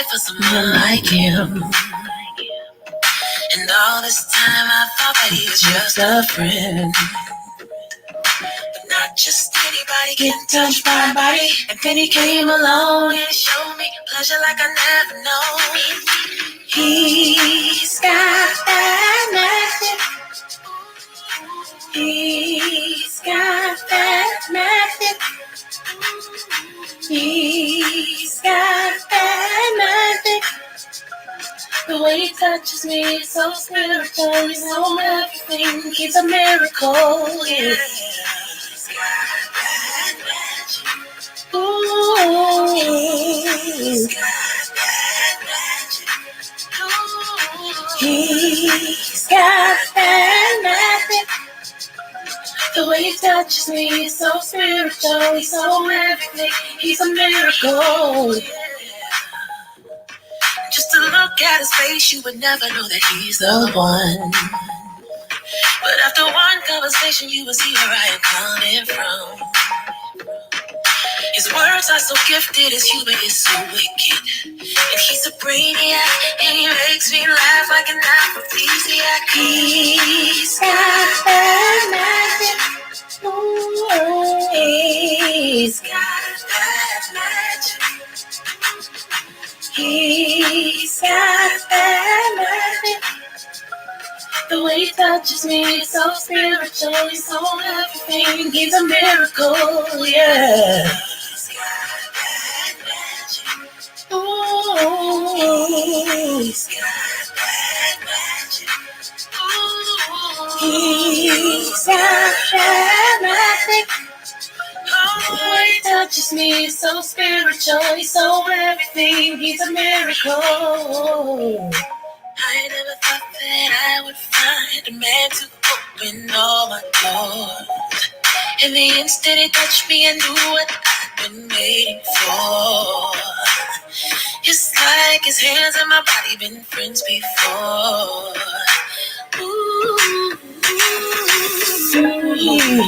fight for someone like him. And all this time I thought that he was just a friend. But not just anybody can touch my body. And then he came along and showed me pleasure like I never known. He's got that magic. He's got that magic. He's got that magic. The way he touches me is so spiritual. He's so everything. He's a miracle. Yeah. He's got that magic. Ooh. He's got that magic. Ooh. He's got that magic. The way he touches me is so spiritual. He's so everything. He's a miracle. Yeah. Just to look at his face, you would never know that he's the one. But after one conversation, you will see where I am coming from. His words are so gifted, his humor is so wicked. And he's a brainiac, and he makes me laugh like an aphrodisiac. He's got that magic. Ooh, he's got that magic. He's got that magic. The way he touches me is so spiritual. He's so everything. He's a miracle, yeah. He's got that magic. Ooh, he's got that magic. Ooh, he's got that magic. The way he touches me is so spiritual. He's so everything. He's a miracle. I never thought that I would find a man to open all my doors. In the instant he touched me, I knew what I'd been waiting for. It's like his hands and my body been friends before. Ooh, ooh.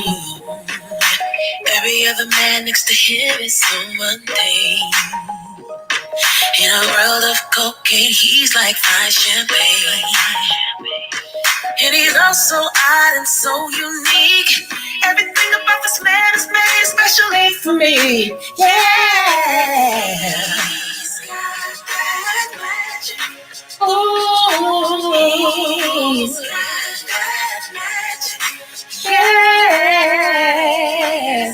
Every other man next to him is so mundane. In a world of cocaine, he's like fine champagne. And he's also odd and so unique. Everything about this man is made especially for me. Yeah. He's got that magic. Ooh. He's got that magic. Yeah.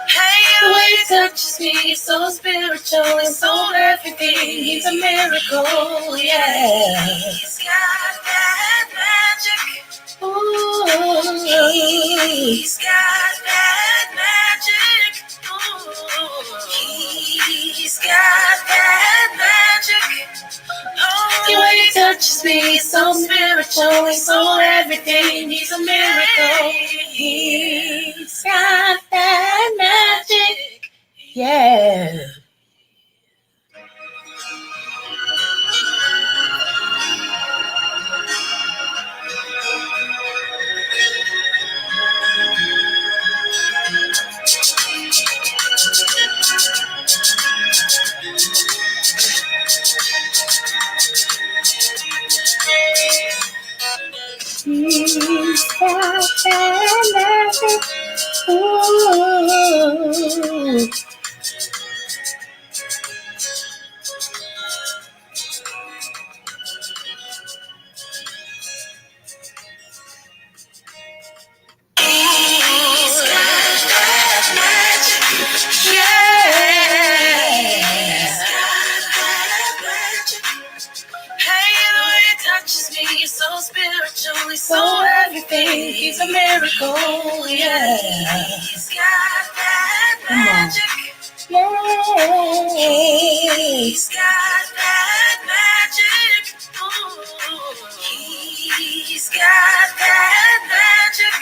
Hey, the way he touches me is so spiritual and so everything. He's a miracle, yeah. He's got that magic. Ooh, he's got that magic. Ooh, he's got that magic. Oh, the way he touches me is so spiritual and so everything. He's a miracle. He's got that magic. Yeah. He's got that magic. Ooh. He's got that magic. Yeah. He's got that magic. Hey, the way he touches me is so spiritual. He's so everything. He's a miracle, yeah. He's got that magic. Yeah. He's got that magic. Ooh. He's got that magic.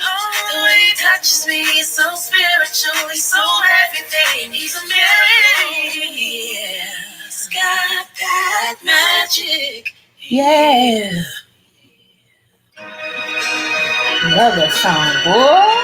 Oh, the way he touches me is so spiritual. He's so everything. He's a miracle. Yeah. He's got that magic. Yeah. Love that song, boy.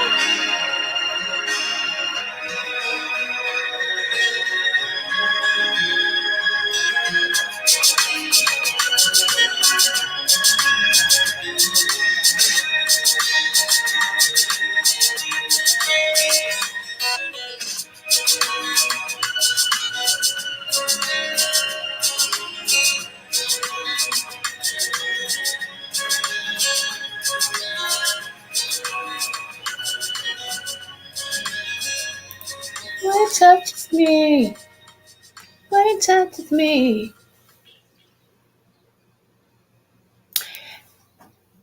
touches me, when it touches me.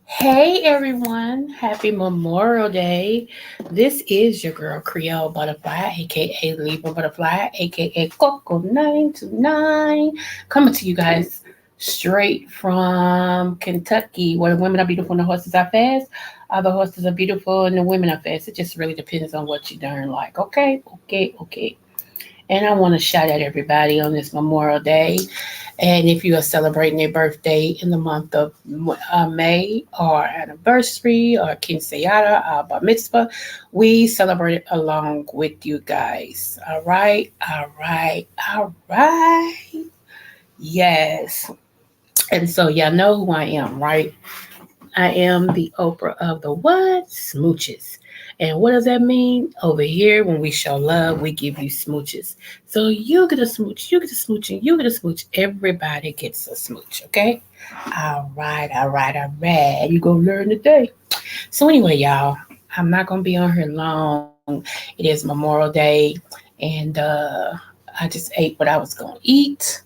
Hey everyone, happy Memorial Day. This is your girl Creole Butterfly, aka Libra Butterfly, aka Coco 929, coming to you guys straight from Kentucky, where the women are beautiful and the horses are fast. All the horses are beautiful and the women are fast. It just really depends on what you darn like. Okay. And I want to shout out everybody on this Memorial Day. And if you are celebrating your birthday in the month of May, or anniversary, or quinceañera, or bar mitzvah, we celebrate it along with you guys. All right. Yes. And so y'all know who I am, right? I am the Oprah of the what? Smooches. And what does that mean? Over here, when we show love, we give you smooches. So you get a smooch, you get a smooch, and you get a smooch. Everybody gets a smooch, okay? All right. You gonna learn today. So anyway, y'all, I'm not gonna be on here long. It is Memorial Day, and I just ate what I was gonna eat.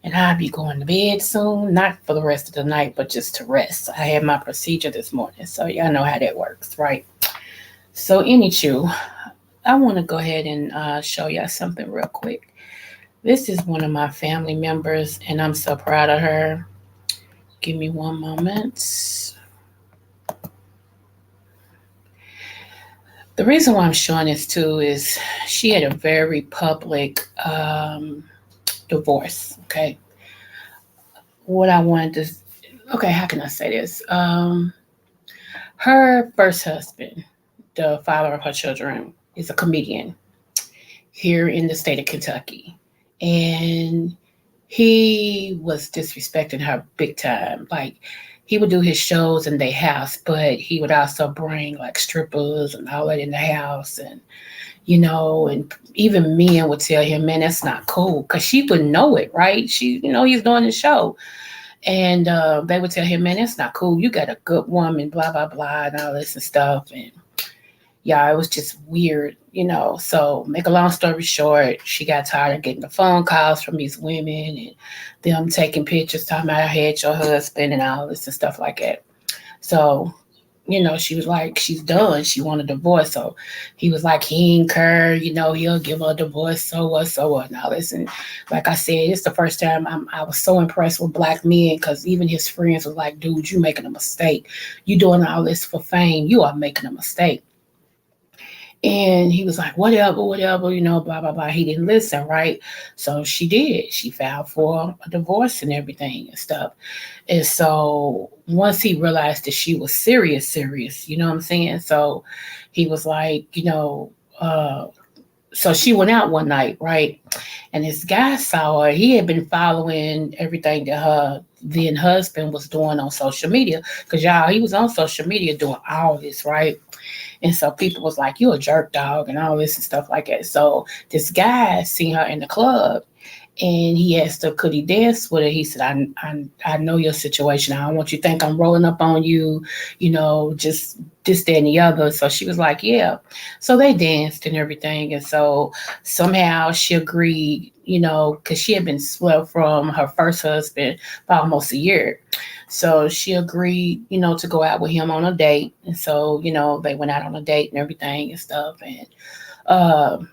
And I'll be going to bed soon, not for the rest of the night, but just to rest. I had my procedure this morning, so y'all know how that works, right? So, anywho, I want to go ahead and show y'all something real quick. This is one of my family members, and I'm so proud of her. Give me one moment. The reason why I'm showing this too is she had a very public divorce. Okay, what I wanted to, okay, how can I say this? Her first husband, the father of her children, is a comedian here in the state of Kentucky. And he was disrespecting her big time. Like, he would do his shows in their house, but he would also bring like strippers and all that in the house. And even men would tell him, man, that's not cool. Because she wouldn't know it, right? He's doing the show. And they would tell him, man, that's not cool. You got a good woman, blah, blah, blah, and all this and stuff. And yeah, it was just weird. So, make a long story short, she got tired of getting the phone calls from these women and them taking pictures, talking about I had your husband and all this and stuff like that. So, she was like, she's done. She wanted a divorce. So he was like, he ain't care, he'll give her a divorce. So what, and all this. And like I said, it's the first time I was so impressed with black men, because even his friends was like, dude, you making a mistake. You doing all this for fame. You are making a mistake. And he was like, whatever, blah, blah, blah. He didn't listen, right? So she did. She filed for a divorce and everything and stuff. And so once he realized that she was serious, you know what I'm saying? So he was like, so she went out one night, right? And this guy saw her. He had been following everything that her then husband was doing on social media. Because, y'all, he was on social media doing all this, right? And so people was like, you a jerk dog and all this and stuff like that. So this guy seen her in the club, and he asked her, could he dance with her? He said, I know your situation. I don't want you to think I'm rolling up on you, just this, that, and the other. So she was like, yeah. So they danced and everything. And so somehow she agreed, because she had been swept from her first husband for almost a year. So she agreed, to go out with him on a date. And so, they went out on a date and everything and stuff. And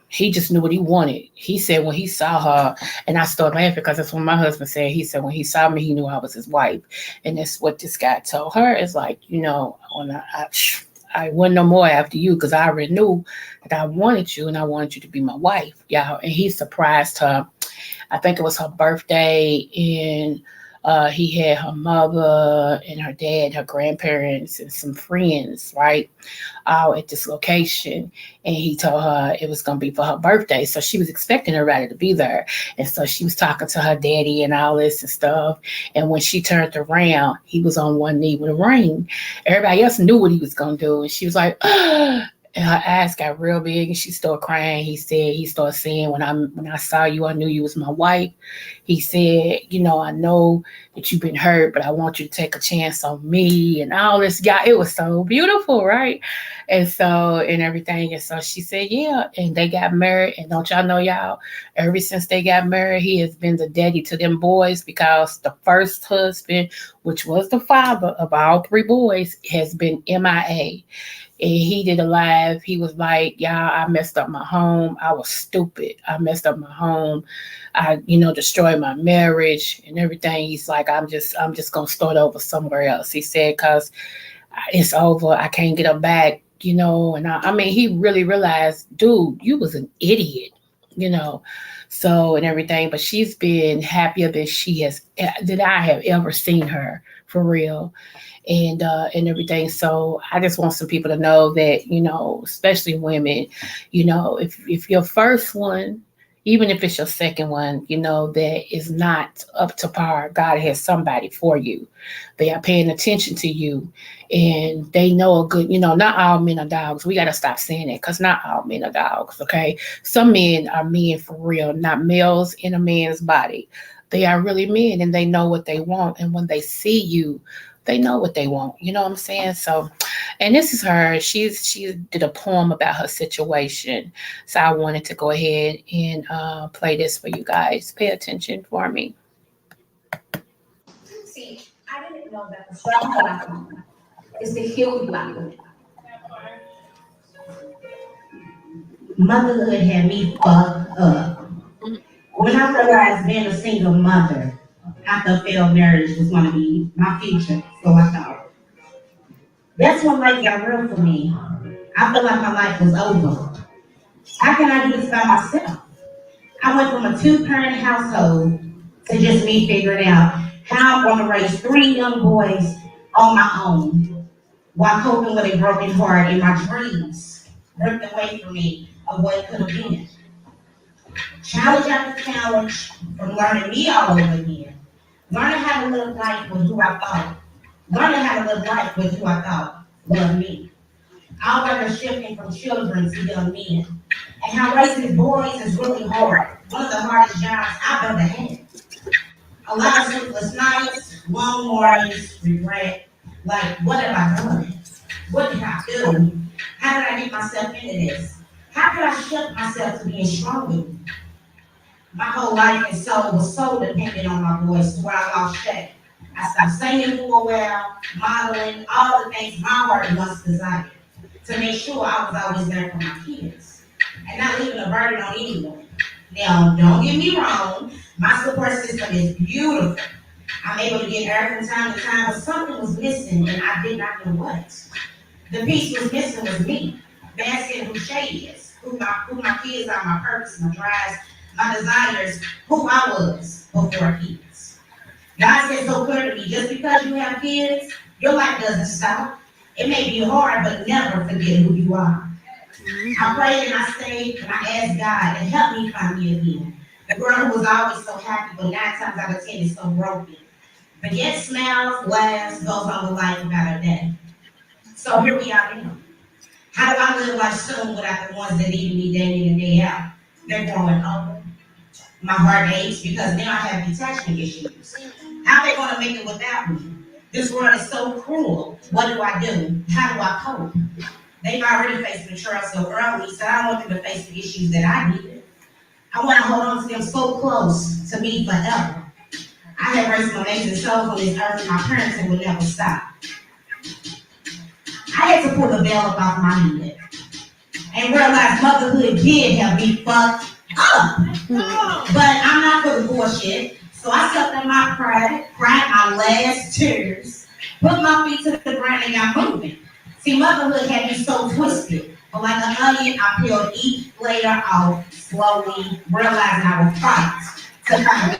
he just knew what he wanted. He said when he saw her, and I started laughing because that's what my husband said. He said when he saw me, he knew I was his wife. And that's what this guy told her. It's like, when I wasn't no more after you, because I already knew that I wanted you and I wanted you to be my wife. Yeah. And he surprised her. I think it was her birthday, and he had her mother and her dad, her grandparents, and some friends, right, all at this location. And he told her it was going to be for her birthday. So she was expecting everybody to be there. And so she was talking to her daddy and all this and stuff. And when she turned around, he was on one knee with a ring. Everybody else knew what he was going to do. And she was like, And her eyes got real big and she started crying. He started saying, when I saw you, I knew you was my wife. He said, I know that you've been hurt, but I want you to take a chance on me and all this. Yeah, it was so beautiful, right? And everything. And so she said, yeah. And they got married. And don't y'all know, y'all, ever since they got married, he has been the daddy to them boys because the first husband, which was the father of all three boys, has been MIA. And he did a live. He was like, "Y'all, I messed up my home. I was stupid. I messed up my home. I, destroyed my marriage and everything." He's like, I'm just gonna start over somewhere else." He said, "Cause it's over. I can't get her back." And I mean, he really realized, dude, you was an idiot, you know. So and everything, but she's been happier than that I have ever seen her for real and everything. So I just want some people to know that, especially women, if your first one, even if it's your second one, that is not up to par, God has somebody for you. They are paying attention to you and they know a good, not all men are dogs. We got to stop saying that because not all men are dogs, okay? Some men are men for real, not males in a man's body. They are really men and they know what they want. And when they see you, they know what they want. You know what I'm saying? So, and this is her. She did a poem about her situation. So I wanted to go ahead and play this for you guys. Pay attention for me. See, I didn't know that the strong black woman is the healed black woman. Motherhood had me fucked up. When I realized being a single mother after a failed marriage was going to be my future, so I thought. That's when life got real for me. I felt like my life was over. How can I do this by myself? I went from a two-parent household to just me figuring out how I'm going to raise three young boys on my own while coping with a broken heart and my dreams ripped away from me of what it could have been. Challenge after challenge from learning me all over again. Learning how to live life with who I thought. Learning how to live life with who I thought loved me. Our are shifting from children to young men. And how raising boys is really hard. One of the hardest jobs I've ever had. A lot of sleepless nights, long mornings, regret. Like, what have I done? What did I do? How did I get myself into this? How could I shift myself to being stronger? My whole life and soul was so dependent on my voice to where I lost track. I stopped singing for a while, modeling, all the things my heart once desired to make sure I was always there for my kids and not leaving a burden on anyone. Now, don't get me wrong, my support system is beautiful. I'm able to get air from time to time, but something was missing and I did not know what. The piece was missing was me, basking who Shay is, who my kids are, my purpose, my drives, my desires, who I was before kids. God said so clear to me, just because you have kids, your life doesn't stop. It may be hard, but never forget who you are. I prayed and I stayed and I asked God to help me find me again. The girl who was always so happy, but 9 times out of 10 is so broken. But yet smiles, laughs, goes on with life about her day. So here we are now. How do I live life soon without the ones that need me day in and day out? They're growing older. My heart aches because now I have detachment issues. How are they going to make it without me? This world is so cruel. What do I do? How do I cope? They've already faced betrayal so early, so I don't want them to face the issues that I did. I want to hold on to them so close to me forever. I have raised my amazing souls on this earth and my parents will never stop. I had to pull the veil up off my head and realize motherhood did have me fucked up. But I'm not for the bullshit. So I sucked in my pride, cried my last tears, put my feet to the ground and got moving. See, motherhood had me so twisted. But like an onion, I peeled each layer off slowly, realizing I would fight to find me.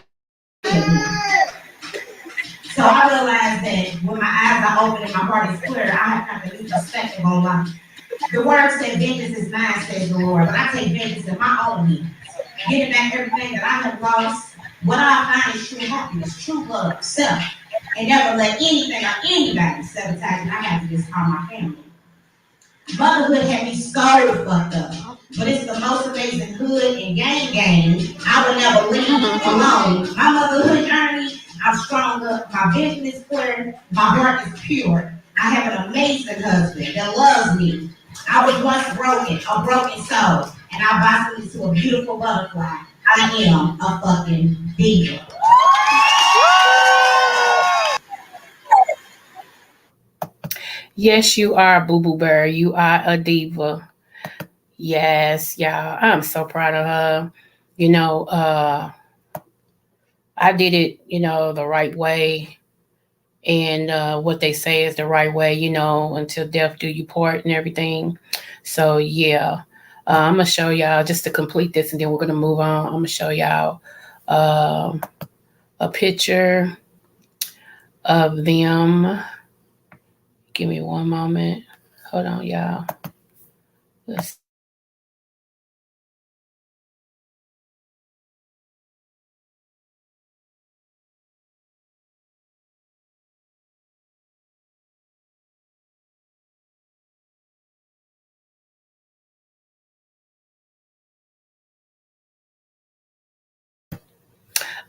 So I realized that when my eyes are open and my heart is clear, I have kind of a new perspective on life. The word said, vengeance is mine, says the Lord, but I take vengeance in my own hands. Getting back everything that I have lost. What I find is true happiness, true love, self, and never let anything or anybody sabotage me. I have to just call my family. Motherhood had me so fucked up. But it's the most amazing hood and gang. I will never leave alone. My motherhood journey, I'm stronger. My vision is clear. My heart is pure. I have an amazing husband that loves me. I was once broken, a broken soul, and I blossomed into a beautiful butterfly. I am a fucking diva. Yes, you are, Boo Boo Bear. You are a diva. Yes, y'all. I'm so proud of her. You know, I did it, the right way. And what they say is the right way, until death do you part and everything. So, yeah. I'm going to show y'all just to complete this and then we're going to move on. I'm going to show y'all uh, a picture of them. Give me one moment. Hold on, y'all. Let's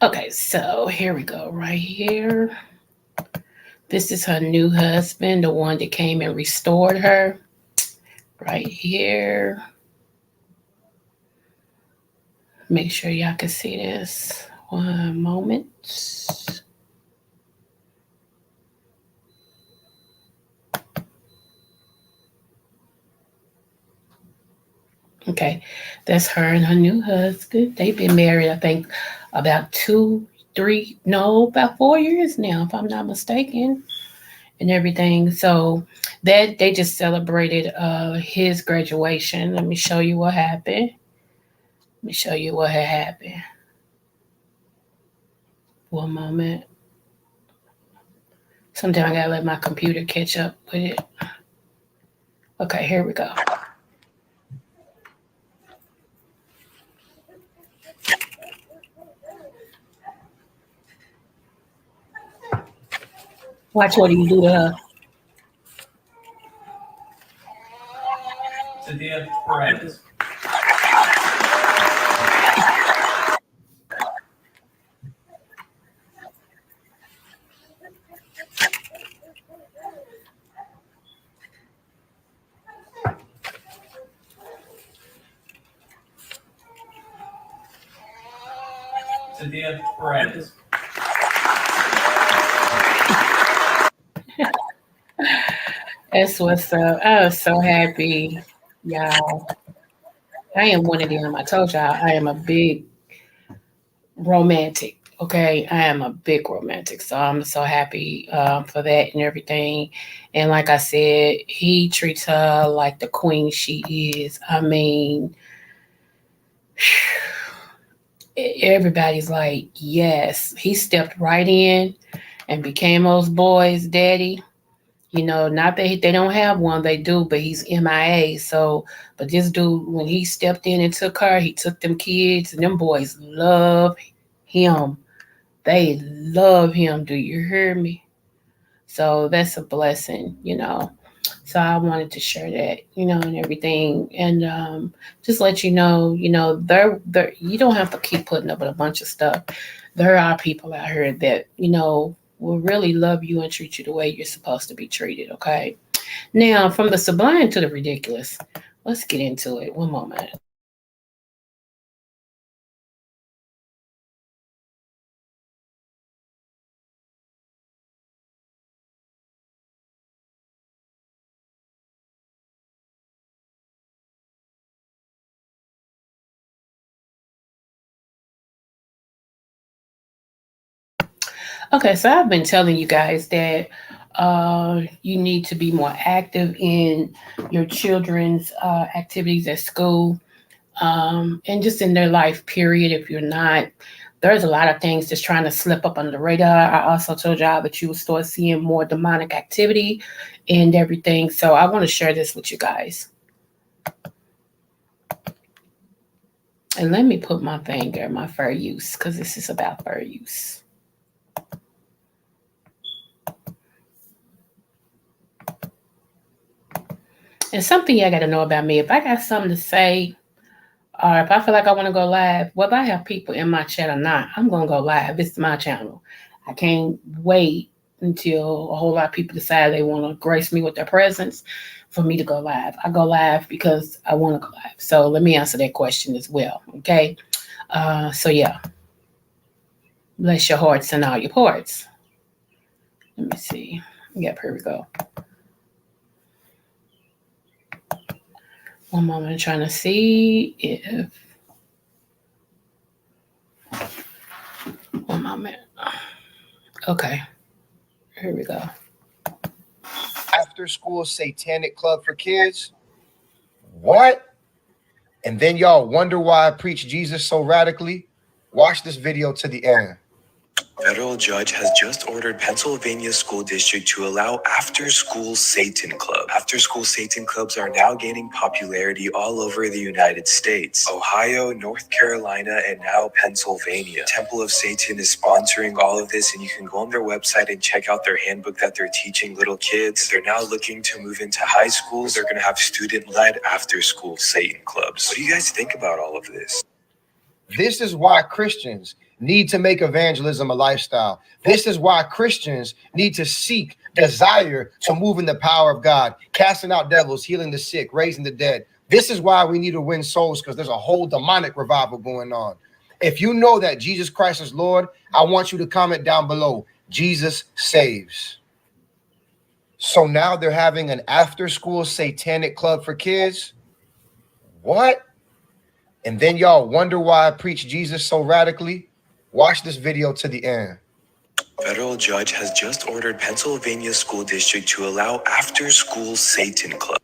Okay, so here we go, right here. This is her new husband, the one that came and restored her. Right here. Make sure y'all can see this. One moment. Okay, that's her and her new husband. They've been married, I think, about 2, 3, no, about 4 years now, if I'm not mistaken, and everything. So that they just celebrated his graduation. Let me show you what happened. Let me show you what had happened. One moment. Sometimes I gotta let my computer catch up with it. Okay, here we go. Watch what you do to her. To dear friends. To dear friends. That's what's up. I was so happy, y'all. I am one of them. I told y'all I am a big romantic. Okay, I am a big romantic, so I'm so happy for that and everything. And like I said, he treats her like the queen she is. I mean, everybody's like, yes, he stepped right in and became those boys' daddy. Not that they don't have one, they do, but he's MIA. So, but this dude, when he stepped in and took her, he took them kids, and them boys love him. They love him. Do you hear me? So that's a blessing. So I wanted to share that, and everything, and just let there you don't have to keep putting up with a bunch of stuff. There are people out here that will really love you and treat you the way you're supposed to be treated. Okay. Now, from the sublime to the ridiculous, let's get into it. One moment. Okay, so I've been telling you guys that you need to be more active in your children's activities at school, and just in their life, period. If you're not, there's a lot of things just trying to slip up under the radar. I also told y'all that you will start seeing more demonic activity and everything. So I want to share this with you guys. And let me put my finger, my fair use, because this is about fair use. And something y'all got to know about me, if I got something to say, or if I feel like I want to go live, whether I have people in my chat or not, I'm going to go live. It's my channel. I can't wait until a whole lot of people decide they want to grace me with their presence for me to go live. I go live because I want to go live. So let me answer that question as well. Okay. So yeah, bless your hearts and all your parts. Let me see. Yep, here we go. One moment, I'm trying to see if. One moment. Okay, here we go. After school satanic club for kids? What? And then y'all wonder why I preach Jesus so radically? Watch this video to the end. Federal judge has just ordered Pennsylvania school district to allow after-school Satan club. After-school Satan clubs are now gaining popularity all over the United States. Ohio, North Carolina, and now Pennsylvania. Temple of Satan is sponsoring all of this, and you can go on their website and check out their handbook that they're teaching little kids. They're now looking to move into high schools. They're going to have student-led after-school Satan clubs. What do you guys think about all of this? This is why Christians need to make evangelism a lifestyle. This is why Christians need to seek, desire to move in the power of God, casting out devils, healing the sick, raising the dead. This is why we need to win souls, because there's a whole demonic revival going on. If you know that Jesus Christ is Lord, I want you to comment down below, Jesus saves. So now they're having an after-school satanic club for kids? What? And then y'all wonder why I preach Jesus so radically? Watch this video to the end. Federal judge has just ordered Pennsylvania school district to allow after-school Satan club.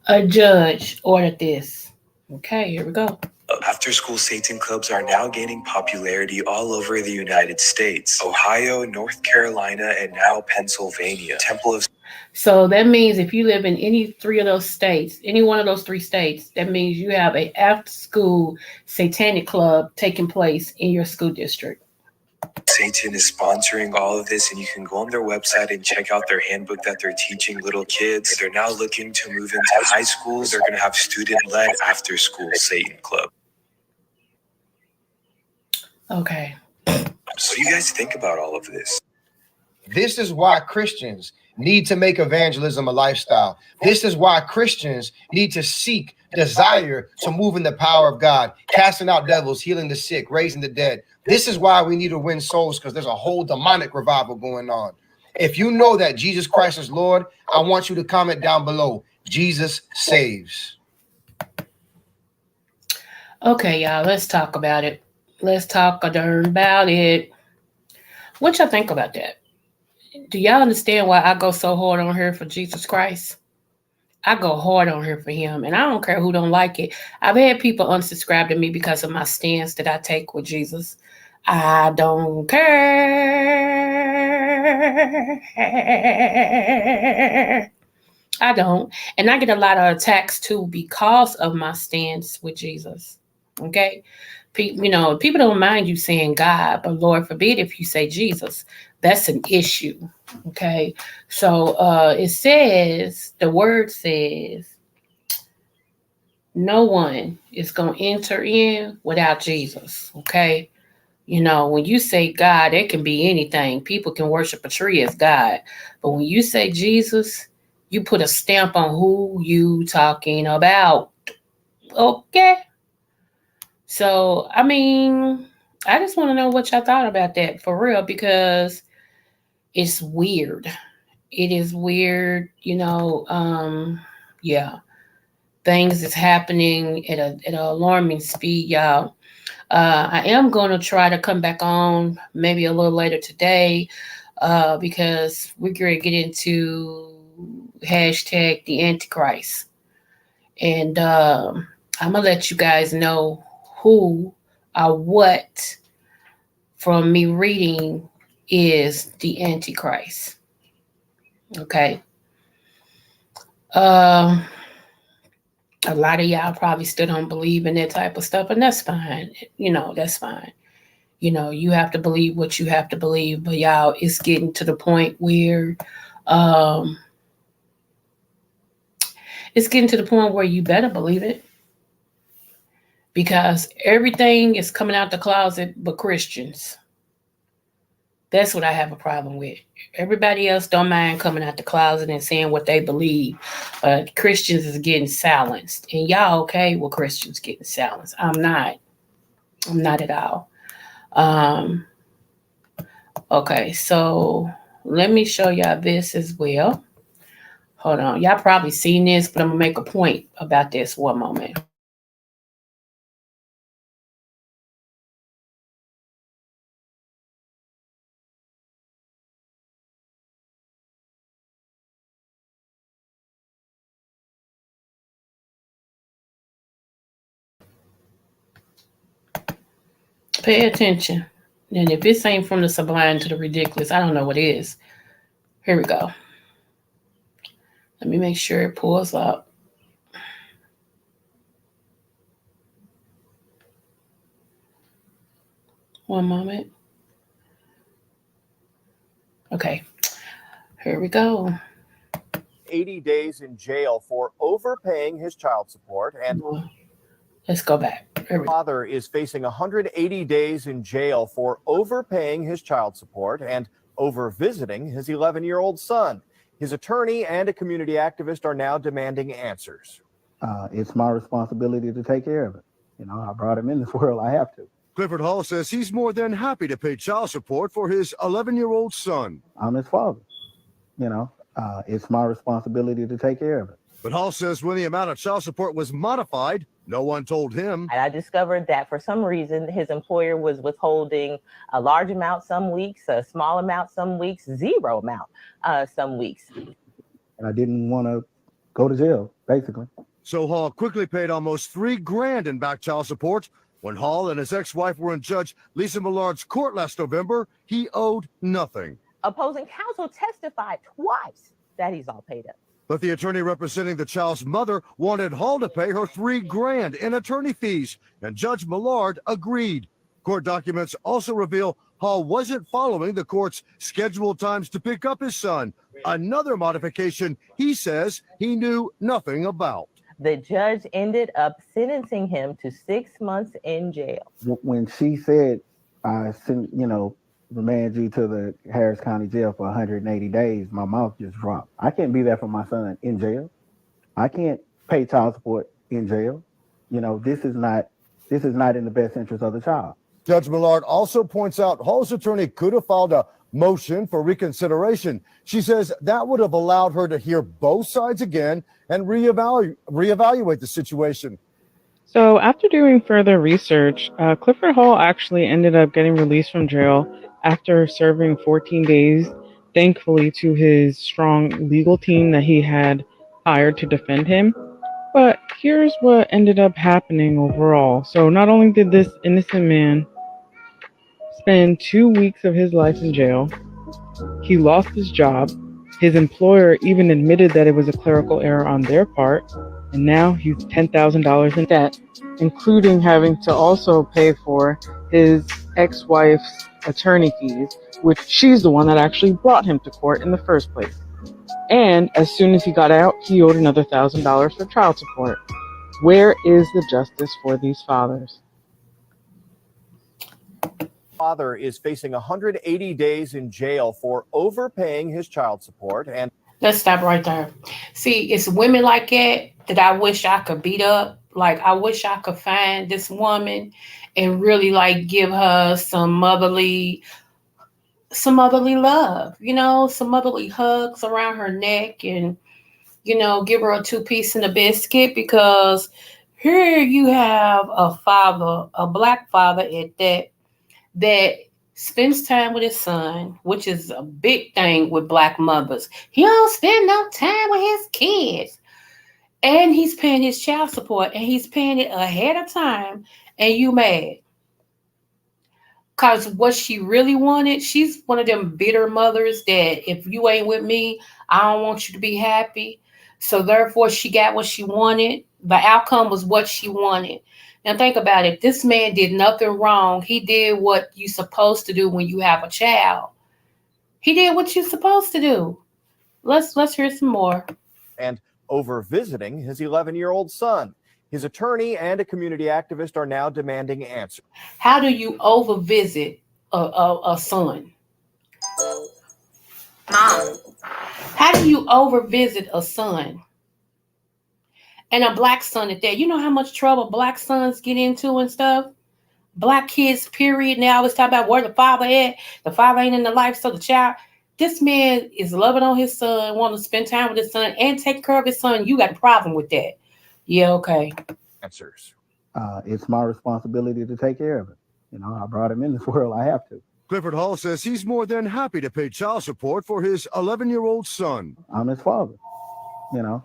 A judge ordered this. Okay, here we go. After-school Satan clubs are now gaining popularity all over the United States. Ohio, North Carolina, and now Pennsylvania. Temple of So that means if you live in any three of those states, any one of those three states, that means you have a after-school satanic club taking place in your school district. Satan is sponsoring all of this, and you can go on their website and check out their handbook that they're teaching little kids. They're now looking to move into high schools. They're going to have student-led after-school Satan club. Okay. So what do you guys think about all of this? This is why Christians need to make evangelism a lifestyle. This is why Christians need to seek, desire to move in the power of God, casting out devils, healing the sick, raising the dead. This is why we need to win souls, because there's a whole demonic revival going on. If you know that Jesus Christ is Lord, I want you to comment down below, Jesus saves. Okay, y'all, let's talk about it. Let's talk about it. What y'all think about that? Do y'all understand why I go so hard on her for Jesus Christ? I go hard on her for him, and I don't care who don't like it. I've had people unsubscribe to me because of my stance that I take with Jesus. I don't care. I don't. And I get a lot of attacks too because of my stance with Jesus. Okay? People don't mind you saying God, but Lord forbid if you say Jesus. That's an issue. Okay? So it says, the word says, no one is going to enter in without Jesus. Okay? When you say God, it can be anything. People can worship a tree as God. But when you say Jesus, you put a stamp on who you talking about. Okay? So, I just want to know what y'all thought about that for real, because it's weird. It is weird, yeah. Things is happening at an alarming speed, y'all. I am going to try to come back on maybe a little later today because we're going to get into hashtag the Antichrist. And I'm going to let you guys know who or what from me reading is the Antichrist. Okay. A lot of y'all probably still don't believe in that type of stuff, and that's fine. That's fine. You have to believe what you have to believe, but y'all, it's getting to the point where It's getting to the point where you better believe it because everything is coming out the closet but Christians. That's what I have a problem with. Everybody else don't mind coming out the closet and saying what they believe. Christians is getting silenced. And y'all okay with Christians getting silenced. I'm not. I'm not at all. Um, okay, so let me show y'all this as well. Hold on. Y'all probably seen this, but I'm gonna make a point about this one moment. Pay attention. And if this ain't from the sublime to the ridiculous, I don't know what is. Here we go. Let me make sure it pulls up. One moment. Okay, here we go. 80 days in jail for overpaying his child support, and let's go back. Father is facing 180 days in jail for overpaying his child support and over visiting his 11-year-old son. His attorney and a community activist are now demanding answers. It's my responsibility to take care of it. You know, I brought him in this world. I have to. Clifford Hall says he's more than happy to pay child support for his 11-year-old son. I'm his father. You know, it's my responsibility to take care of it. But Hall says when the amount of child support was modified, no one told him. I discovered that for some reason, his employer was withholding a large amount some weeks, a small amount some weeks, zero amount some weeks. And I didn't want to go to jail, basically. So Hall quickly paid almost $3,000 in back child support. When Hall and his ex-wife were in Judge Lisa Millard's court last November, he owed nothing. Opposing counsel testified twice that he's all paid up. But the attorney representing the child's mother wanted Hall to pay her $3,000 in attorney fees, and Judge Millard agreed. Court documents also reveal Hall wasn't following the court's scheduled times to pick up his son, another modification he says he knew nothing about. The judge ended up sentencing him to 6 months in jail. When she said, remand you to the Harris County Jail for 180 days, my mouth just dropped. I can't be there for my son in jail. I can't pay child support in jail. You know, this is not in the best interest of the child. Judge Millard also points out Hall's attorney could have filed a motion for reconsideration. She says that would have allowed her to hear both sides again and reevaluate the situation. So after doing further research, Clifford Hall actually ended up getting released from jail after serving 14 days, thankfully to his strong legal team that he had hired to defend him. But here's what ended up happening overall. So not only did this innocent man spend 2 weeks of his life in jail, he lost his job. His employer even admitted that it was a clerical error on their part, and now he's $10,000 in debt, including having to also pay for his ex-wife's attorney fees, which she's the one that actually brought him to court in the first place. And as soon as he got out, he owed another $1,000 for child support. Where is the justice for these fathers? Father is facing 180 days in jail for overpaying his child support. And let's stop right there. See, it's women like that I wish I could beat up. Like, I wish I could find this woman and really like give her some motherly love, some motherly hugs around her neck and, give her a 2-piece and a biscuit, because here you have a father, a black father at that spends time with his son, which is a big thing with black mothers. He don't spend no time with his kids. And he's paying his child support, and he's paying it ahead of time, and you mad. Because what she really wanted, she's one of them bitter mothers that if you ain't with me, I don't want you to be happy. So therefore, she got what she wanted. The outcome was what she wanted. Now think about it. This man did nothing wrong. He did what you're supposed to do when you have a child. He did what you're supposed to do. Let's hear some more. And over visiting his 11-year-old son. His attorney and a community activist are now demanding answers. How do you overvisit a son? Mom. How do you overvisit a son? And a black son at that. You know how much trouble black sons get into and stuff? Black kids, period. Now always talk about where the father at. The father ain't in the life, so the child. This man is loving on his son, wanting to spend time with his son and take care of his son. You got a problem with that. Yeah, okay. Answers. It's my responsibility to take care of it. You know, I brought him in this world. I have to. Clifford Hall says he's more than happy to pay child support for his 11-year-old son. I'm his father. You know,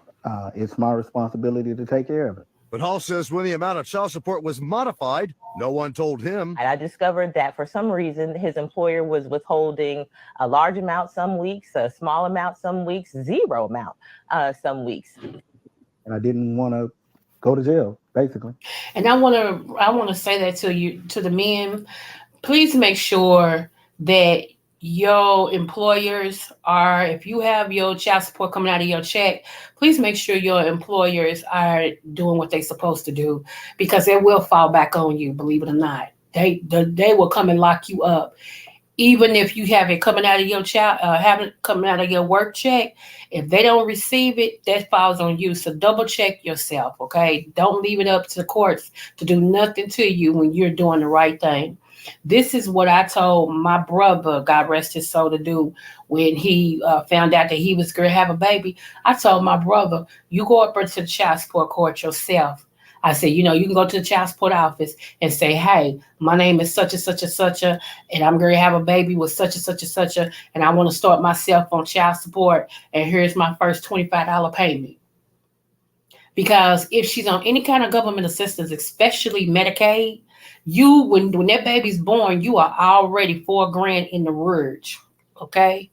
it's my responsibility to take care of it. But Hall says when the amount of child support was modified, no one told him. And I discovered that for some reason, his employer was withholding a large amount some weeks, a small amount some weeks, zero amount some weeks. And I didn't want to go to jail, basically. And I want to say that to the men. Please make sure that your employers are, if you have your child support coming out of your check, please make sure your employers are doing what they're supposed to do, because it will fall back on you, believe it or not. They will come and lock you up. Even if you have it coming out of your coming out of your work check, if they don't receive it, that falls on you. So double check yourself, okay? Don't leave it up to the courts to do nothing to you when you're doing the right thing. This is what I told my brother, God rest his soul, to do when he found out that he was going to have a baby. I told my brother, you go up to the child support court yourself. I said, you know, you can go to the child support office and say, hey, my name is such and such and such a, and I'm going to have a baby with such and such and such a, and I want to start myself on child support, and here's my first $25 payment. Because if she's on any kind of government assistance, especially Medicaid, when that baby's born, you are already $4,000 in the rouge, okay?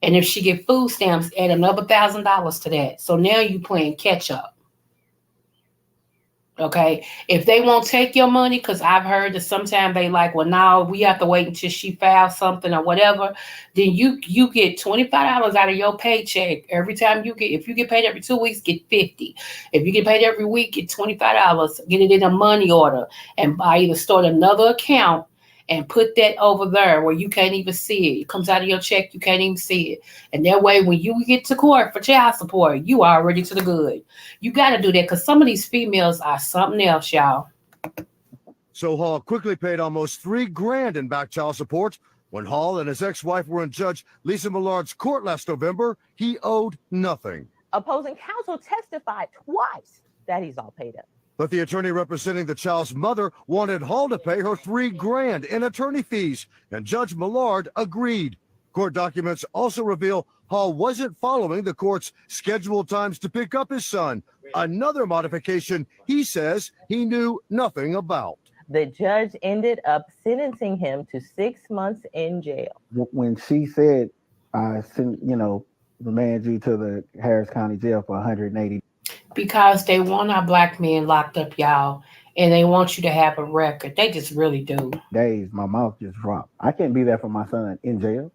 And if she get food stamps, add another $1,000 to that. So now you playing catch up. Okay, if they won't take your money, because I've heard that sometimes they like, well, now we have to wait until she files something or whatever, then you get $25 out of your paycheck every time you get. If you get paid every 2 weeks, get $50. If you get paid every week, get $25. Get it in a money order and either start another account and put that over there where you can't even see it. It comes out of your check, you can't even see it. And that way, when you get to court for child support, you are already to the good. You got to do that, because some of these females are something else, y'all. So Hall quickly paid almost $3,000 in back child support. When Hall and his ex-wife were in Judge Lisa Millard's court last November, he owed nothing. Opposing counsel testified twice that he's all paid up. But the attorney representing the child's mother wanted Hall to pay her $3,000 in attorney fees, and Judge Millard agreed. Court documents also reveal Hall wasn't following the court's scheduled times to pick up his son, another modification he says he knew nothing about. The judge ended up sentencing him to 6 months in jail. When she said, I remand you to the Harris County Jail for 180. Because they want our black men locked up, y'all, and they want you to have a record. They just really do. Days, my mouth just dropped. I can't be there for my son in jail.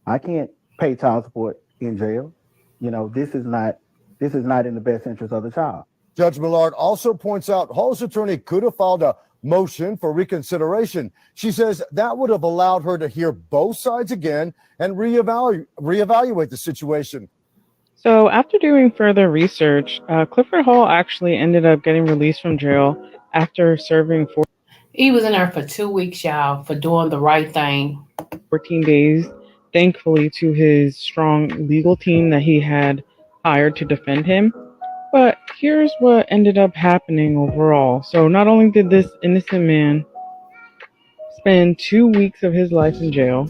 I can't pay child support in jail. You know, this is not in the best interest of the child. Judge Millard also points out Hall's attorney could have filed a motion for reconsideration. She says that would have allowed her to hear both sides again and reevaluate the situation. So after doing further research, Clifford Hall actually ended up getting released from jail after serving He was in there for 2 weeks, y'all, for doing the right thing. 14 days, thankfully to his strong legal team that he had hired to defend him. But here's what ended up happening overall. So not only did this innocent man spend 2 weeks of his life in jail,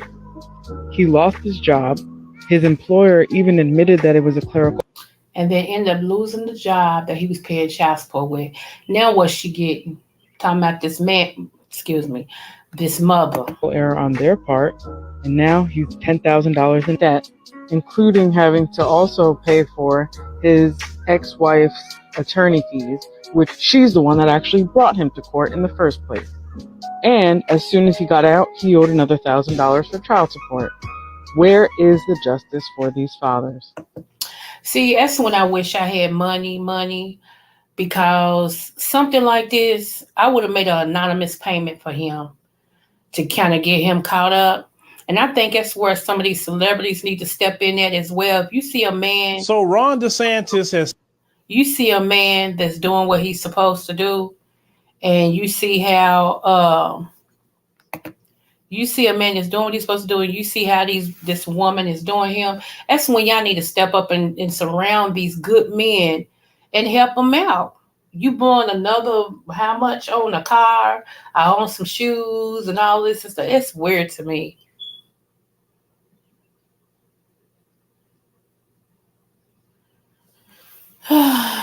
he lost his job. His employer even admitted that it was a clerical. And then ended up losing the job that he was paying child support with. Now what's she getting? Talking about this mother. Error on their part. And now he's $10,000 in debt, including having to also pay for his ex-wife's attorney fees, which she's the one that actually brought him to court in the first place. And as soon as he got out, he owed another $1,000 for child support. Where is the justice for these fathers? See, that's when I wish I had money, because something like this, I would have made an anonymous payment for him to kind of get him caught up. And I think that's where some of these celebrities need to step in at as well. If you see a man, So Ron DeSantis has you see a man that's doing what he's supposed to do, and you see a man that's doing what he's supposed to do, and you see how this woman is doing him. That's when y'all need to step up and surround these good men and help them out. You blowing another how much on a car, I own some shoes and all this and stuff. It's weird to me.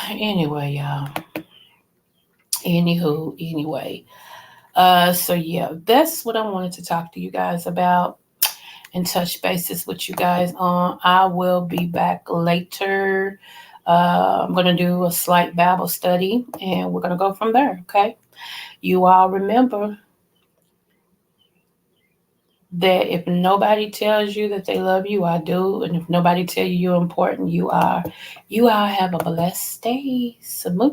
Anyway, y'all. Anyway. So yeah, that's what I wanted to talk to you guys about and touch bases with you guys on. I will be back later. I'm going to do a slight Bible study and we're going to go from there. Okay. You all remember that if nobody tells you that they love you, I do. And if nobody tell you you're important, you are. You all have a blessed day. Salute.